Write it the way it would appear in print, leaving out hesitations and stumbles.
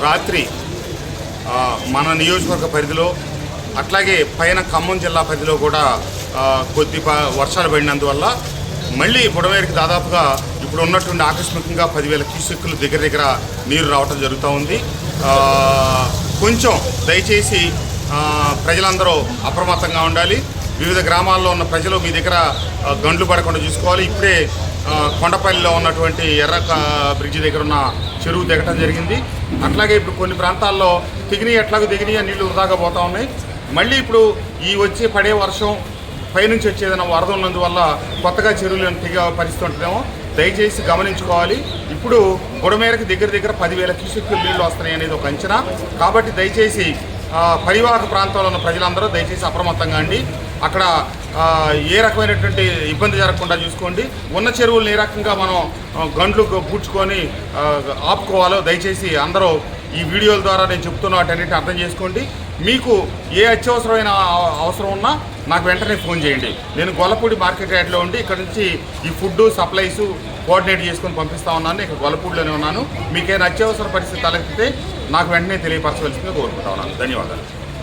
రాత్రి మన నియోజకవర్గ పరిధిలో అట్లాగే పైన ఖమ్మం జిల్లా పరిధిలో కూడా కొద్ది వర్షాలు పడినందువల్ల మళ్ళీ బుడమేరుకి దాదాపుగా ఇప్పుడు ఉన్నటువంటి ఆకస్మికంగా 10,000 క్యూసెక్కులు దగ్గర నీరు రావటం జరుగుతూ ఉంది. కొంచెం దయచేసి ప్రజలందరూ అప్రమత్తంగా ఉండాలి. వివిధ గ్రామాల్లో ఉన్న ప్రజలు మీ దగ్గర గండ్లు పడకుండా చూసుకోవాలి. ఇప్పుడే కొండపల్లిలో ఉన్నటువంటి ఎర్ర బ్రిడ్జి దగ్గర ఉన్న చెరువు దిగటం జరిగింది. అట్లాగే ఇప్పుడు కొన్ని ప్రాంతాల్లో ఎట్లాగో దిగినాయి నీళ్లు వృధాగా పోతూ ఉన్నాయి. మళ్ళీ ఇప్పుడు ఈ వచ్చే పడే వర్షం పైనుంచి వచ్చేదైనా వరద ఉన్నందువల్ల కొత్తగా చెరువులు తెగే పరిస్థితి ఉంటుందేమో దయచేసి గమనించుకోవాలి. ఇప్పుడు బుడమేరకు దగ్గర 10,000 క్యూసెక్కులు నీళ్లు వస్తున్నాయి అనేది ఒక అంచనా. కాబట్టి దయచేసి పరివాహక ప్రాంతంలో ఉన్న ప్రజలందరూ దయచేసి అప్రమత్తంగా అండి. అక్కడ ఏ రకమైనటువంటి ఇబ్బంది జరగకుండా చూసుకోండి. ఉన్న చెరువులను ఏ రకంగా మనం గండ్లు పూడ్చుకొని ఆపుకోవాలో దయచేసి అందరూ ఈ వీడియోల ద్వారా నేను చెప్తున్న వాటన్నిటిని అర్థం చేసుకోండి. మీకు ఏ అత్యవసరమైన అవసరం ఉన్నా నాకు వెంటనే ఫోన్ చేయండి. నేను గొల్లపూడి మార్కెట్ యార్డ్లో ఉండి ఇక్కడ నుంచి ఈ ఫుడ్ సప్లైస్ కోఆర్డినేట్ చేసుకొని పంపిస్తా ఉన్నాను. ఇక్కడ గొల్లపూడిలోనే ఉన్నాను. మీకేమైనా అత్యవసర పరిస్థితి తలెత్తితే నాకు వెంటనే తెలియపరచవలసిందిగా కోరుకుంటా ఉన్నాను. ధన్యవాదాలు.